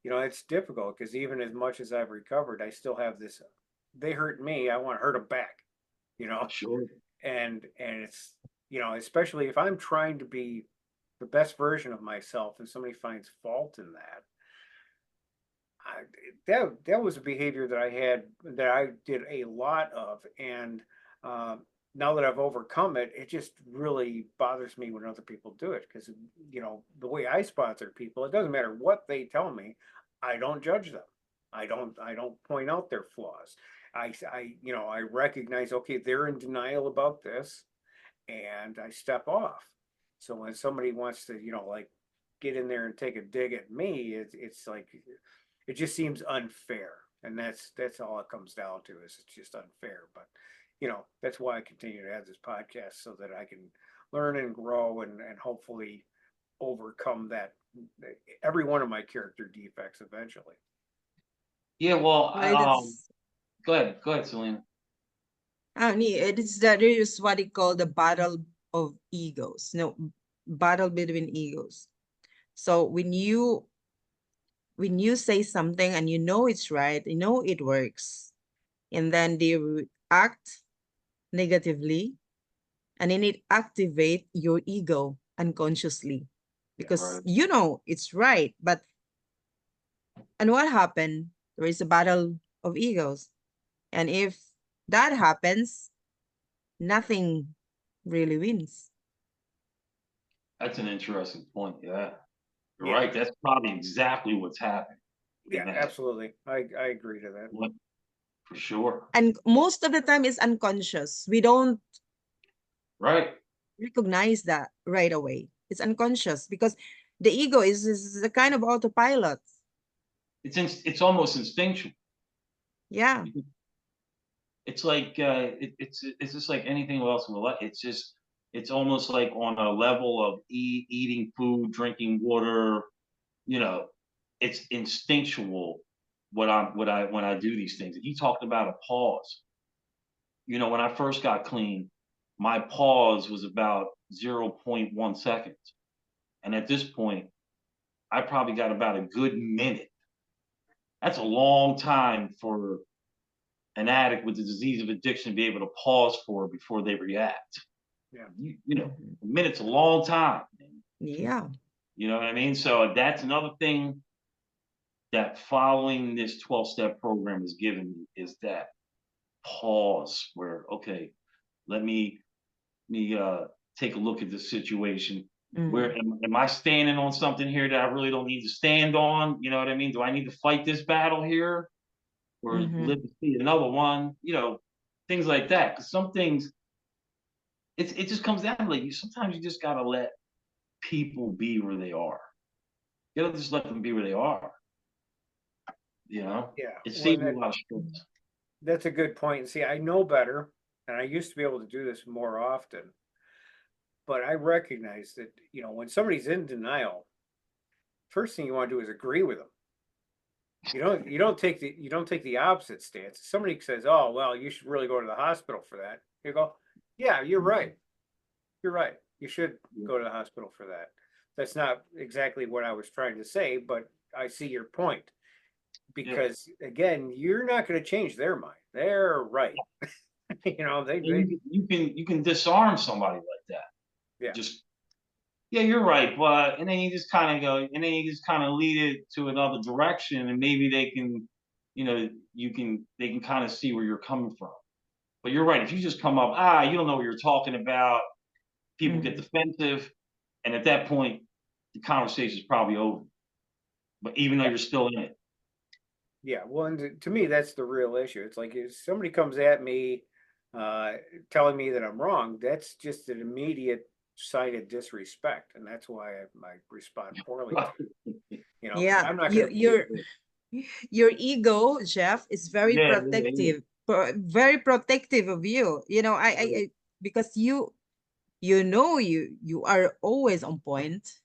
it's difficult because even as much as I've recovered, I still have this, they hurt me, I want to hurt them back, you know, Sure. and it's, especially if I'm trying to be the best version of myself and somebody finds fault in that. I, that was a behavior that I had, that I did a lot of, and now that I've overcome it, it just really bothers me when other people do it, because the way I sponsor people, it doesn't matter what they tell me, I don't judge them. I don't point out their flaws. I recognize, okay, they're in denial about this, and I step off. So when somebody wants to, like, get in there and take a dig at me, it's like, it just seems unfair. And that's all it comes down to, is it's just unfair. But that's why I continue to have this podcast, so that I can learn and grow, and hopefully overcome that, every one of my character defects eventually. Yeah, well, Right, it's go ahead, Selyna. it is that there is what they call the battle of egos. No, battle between egos. So when you say something and it's right, it works, and then they act negatively, and then it activate your ego unconsciously, Yeah. because Right. it's right, but and what happened? There is a battle of egos, and if that happens, nothing really wins. That's an interesting point. Yeah. You're Yeah. right. That's probably exactly what's happening. Yeah, absolutely. I agree to that. What, for sure. And most of the time it's unconscious. We don't Right. recognize that right away. It's unconscious because the ego is a kind of autopilot. It's almost instinctual. Yeah. It's like it's just like anything else in life. It's almost like on a level of eating food, drinking water. You know, it's instinctual. When I do these things. You talked about a pause. When I first got clean, my pause was about 0.1 seconds, and at this point, I probably got about a good minute. That's a long time for an addict with the disease of addiction to be able to pause for before they react. Yeah. A minute's a long time. Yeah. You know what I mean? So that's another thing that following this 12-step program has given me, is that pause where, okay, let me take a look at the situation. Where am I standing on something here that I really don't need to stand on? You know what I mean? Do I need to fight this battle here, or live to see another one? Things like that. Because some things, it just comes down to, like, sometimes you just gotta let people be where they are. You gotta just let them be where they are. Yeah. It Well, saves me a lot of stress. that's a good point. See, I know better, and I used to be able to do this more often. But I recognize that, when somebody's in denial, first thing you want to do is agree with them. You don't take the opposite stance. If somebody says, "Oh, well, you should really go to the hospital for that," you go, "Yeah, you're right. You're right. You should go to the hospital for that." That's not exactly what I was trying to say, but I see your point. Because again, you're not going to change their mind. They're right. They You can disarm somebody like that. yeah. Just, yeah, you're right, but, and then you just kind of go, and then you just kind of lead it to another direction, and maybe they can, they can kind of see where you're coming from. But you're right. If you just come up, you don't know what you're talking about, people get defensive, and at that point, the conversation is probably over. But even though you're still in it. Yeah, well, and to me, that's the real issue. It's like, if somebody comes at me, telling me that I'm wrong, that's just an immediate sign of disrespect, and that's why I respond poorly to it. 'Cause Yeah. I'm not going to. Your ego, Jeff, is very Yeah, very protective of you. I because you are always on point.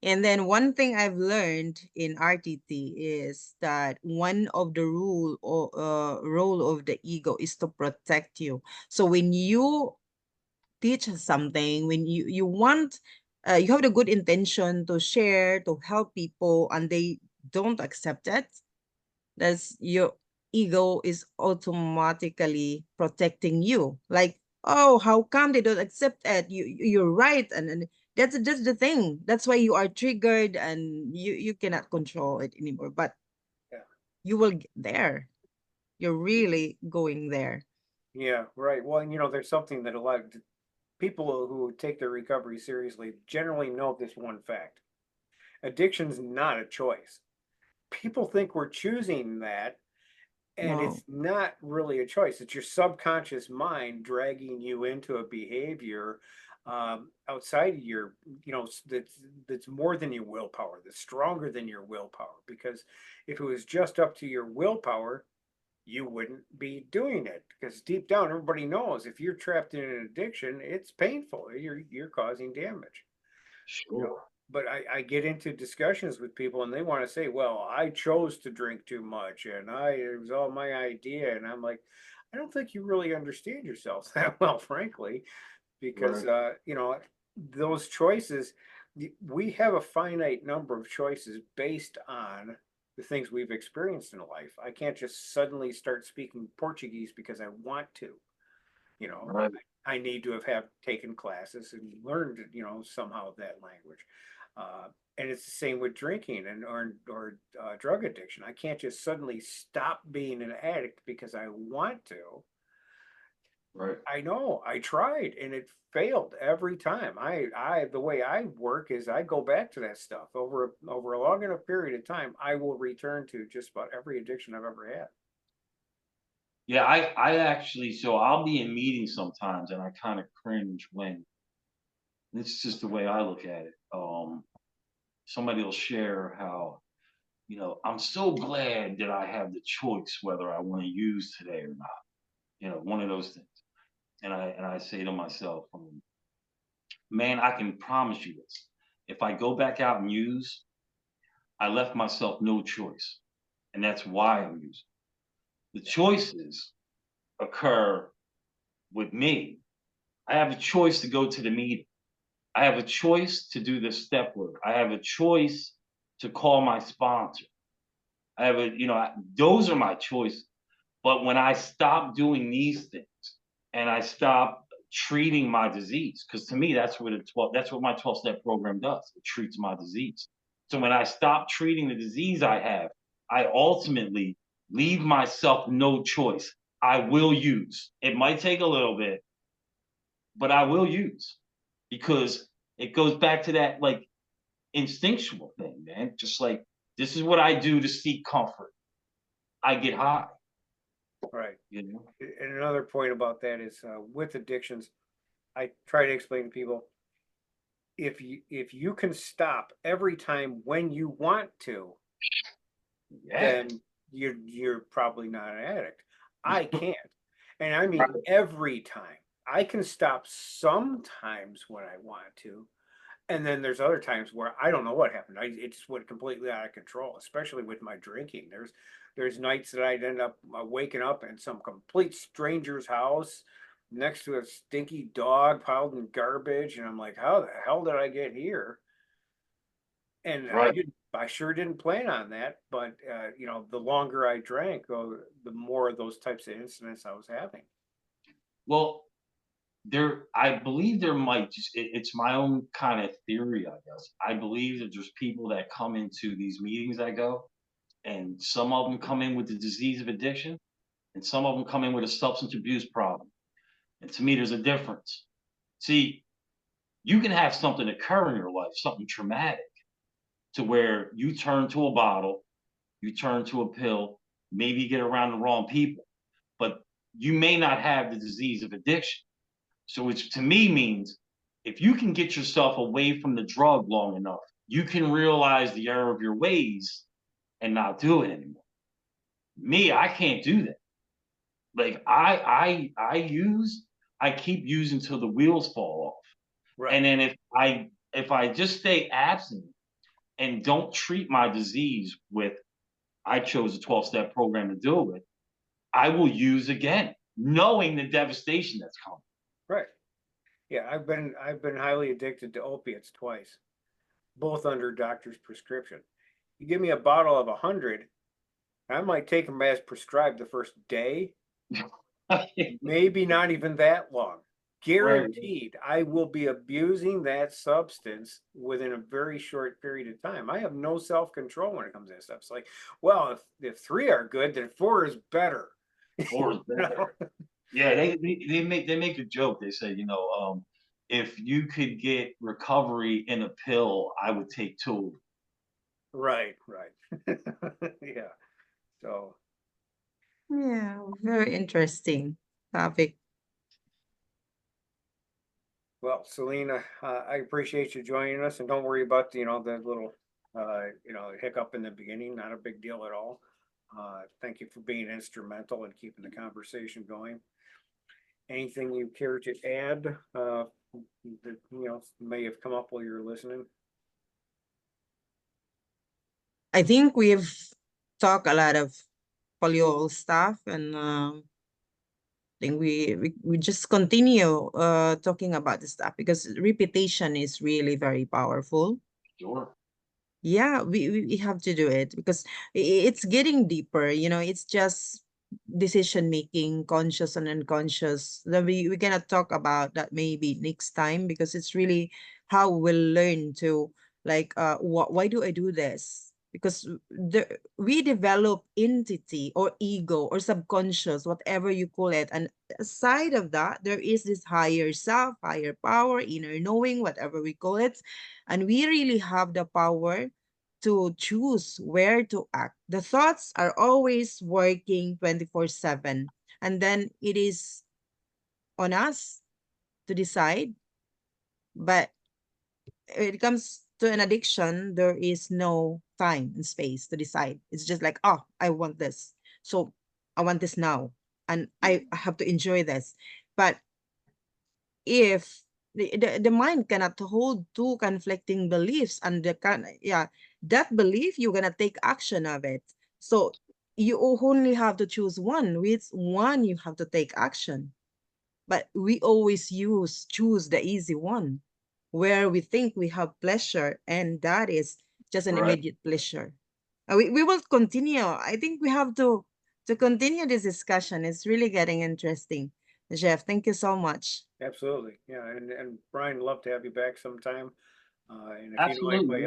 And then one thing I've learned in RTT is that one of the role of the ego is to protect you. So when you teach something, when you want, you have the good intention to share, to help people, and they don't accept it, that's your ego is automatically protecting you. Like, oh, how come they don't accept it? You're right, and that's the thing. That's why you are triggered, and you cannot control it anymore. But Yeah. you will get there. You're really going there. Yeah, right. Well, there's something that a lot of people who take their recovery seriously generally know this one fact. Addiction's not a choice. People think we're choosing that, and No. it's not really a choice. It's your subconscious mind dragging you into a behavior outside of your, that's more than your willpower, that's stronger than your willpower. Because if it was just up to your willpower, you wouldn't be doing it. Because deep down, everybody knows if you're trapped in an addiction, it's painful. You're causing damage. Sure. But I get into discussions with people and they want to say, well, I chose to drink too much and it was all my idea. And I'm like, I don't think you really understand yourself that well, frankly, because, Right. those choices, we have a finite number of choices based on the things we've experienced in life. I can't just suddenly start speaking Portuguese because I want to. You know, Right. I need to have taken classes and learned, somehow that language. Uh, and it's the same with drinking and or drug addiction. I can't just suddenly stop being an addict because I want to. Right. I know I tried and it failed every time. The way I work is I go back to that stuff over a long enough period of time. I will return to just about every addiction I've ever had. Yeah, I actually, so I'll be in meetings sometimes and I kind of cringe when it's just the way I look at it. Somebody will share how, I'm so glad that I have the choice whether I want to use today or not. One of those things. And I say to myself, man, I can promise you this. If I go back out and use, I left myself no choice. And that's why I'm using. The choices occur with me. I have a choice to go to the meeting. I have a choice to do this step work. I have a choice to call my sponsor. I have those are my choices. But when I stop doing these things and I stop treating my disease, because to me that's what my 12-step program does. It treats my disease. So when I stop treating the disease I have, I ultimately leave myself no choice. I will use. It might take a little bit, but I will use because it goes back to that like instinctual thing, man. Just like this is what I do to seek comfort. I get high, Right. you know. And another point about that is with addictions, I try to explain to people if you can stop every time when you want to, Yeah. then you're probably not an addict. I can't. And I mean every time. I can stop sometimes when I want to. And then there's other times where I don't know what happened. It just went completely out of control, especially with my drinking. There's nights that I'd end up waking up in some complete stranger's house next to a stinky dog piled in garbage, and I'm like, how the hell did I get here? And Right. I sure didn't plan on that. But the longer I drank, the more of those types of incidents I was having. Well, I believe there might it's my own kind of theory, I guess. I believe that there's people that come into these meetings I go, and some of them come in with the disease of addiction, and some of them come in with a substance abuse problem. And to me, there's a difference. See, you can have something occur in your life, something traumatic, to where you turn to a bottle, you turn to a pill, maybe you get around the wrong people, but you may not have the disease of addiction. So which to me means if you can get yourself away from the drug long enough, you can realize the error of your ways and not do it anymore. Me, I can't do that. Like I keep using till the wheels fall off. Right. And then if I just stay absent and don't treat my disease with I chose a 12-step program to deal with, I will use again, knowing the devastation that's coming. Right. Yeah, I've been highly addicted to opiates twice, both under doctor's prescription. You give me a bottle of 100, I might take them as prescribed the first day, maybe not even that long. Right. Guaranteed, I will be abusing that substance within a very short period of time. I have no self-control when it comes to that stuff. It's like, well, if 3 are good, then 4 is better. Or is better. Yeah, they make a joke. They say, if you could get recovery in a pill, I would take 2. Right, right. Yeah. So, Yeah, very interesting topic. well, Selyna, I appreciate you joining us, and don't worry about the little hiccup in the beginning. Not a big deal at all. Thank you for being instrumental in keeping the conversation going. Anything you care to add that may have come up while you're listening? I think we've talked a lot of polio stuff, and I think we just continue talking about this stuff because repetition is really very powerful. Sure. Yeah, we have to do it because it's getting deeper, it's just decision making, conscious and unconscious. Then we cannot talk about that maybe next time because it's really how we'll learn to like why do I do this? Because we develop entity or ego or subconscious, whatever you call it, and aside of that there is this higher self, higher power, inner knowing, whatever we call it, and we really have the power to choose where to act. The thoughts are always working 24/7. And then it is on us to decide. But when it comes to an addiction, there is no time and space to decide. It's just like, oh, I want this. So I want this now. And I have to enjoy this. But if the mind cannot hold two conflicting beliefs and that belief, you're gonna take action of it. So you only have to choose one. Which one you have to take action. But we always choose the easy one where we think we have pleasure, and that is just an Right. immediate pleasure. We will continue. I think we have to continue this discussion. It's really getting interesting. Jeff, thank you so much. Absolutely. Yeah. And Brian, love to have you back sometime. And if Absolutely.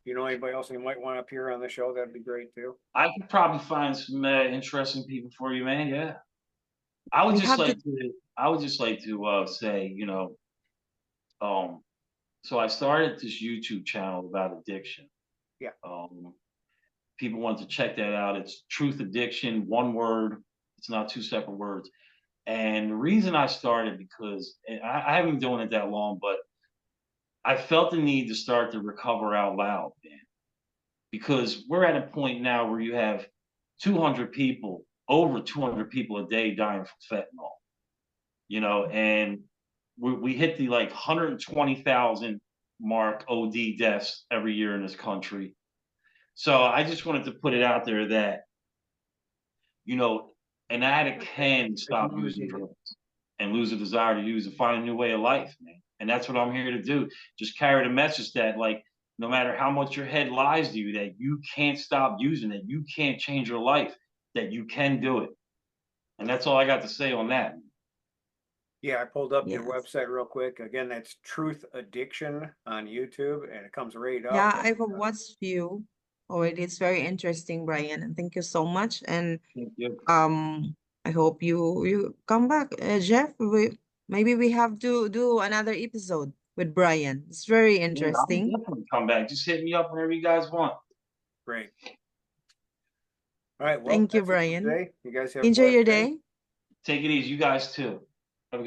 you know anybody else who might want to appear on the show, that'd be great too. I could probably find some interesting people for you, man. Yeah. I would We just have like to. to. I would just like to say, um, so I started this YouTube channel about addiction. Yeah. People want to check that out. It's Truth Addiction, one word. It's not 2 separate words. And the reason I started because and I haven't been doing it that long, but I felt the need to start to recover out loud, man. Because we're at a point now where you have 200 people, over 200 people a day dying from fentanyl, and we hit the like 120,000 mark OD deaths every year in this country. So I just wanted to put it out there that, you know, an addict can stop using drugs and lose a desire to use and find a new way of life, man. And that's what I'm here to do. Just carry the message that, like, no matter how much your head lies to you, that you can't stop using it, you can't change your life, that you can do it. And that's all I got to say on that. Yeah, I pulled up your Yes. website real quick. Again, that's Truth Addiction on YouTube, and it comes right up. Yeah, I've watched few already. It's very interesting, Brian, and thank you so much. And Thank you. I hope you come back, Jeff. Maybe we have to do another episode with Brian. It's very Yeah, I'll interesting. definitely come back. Just hit me up whenever you guys want. Great. All right. Well, Thank you, that's it for Brian. today. You guys have a Enjoy your blessed day. day. Take it easy. You guys too.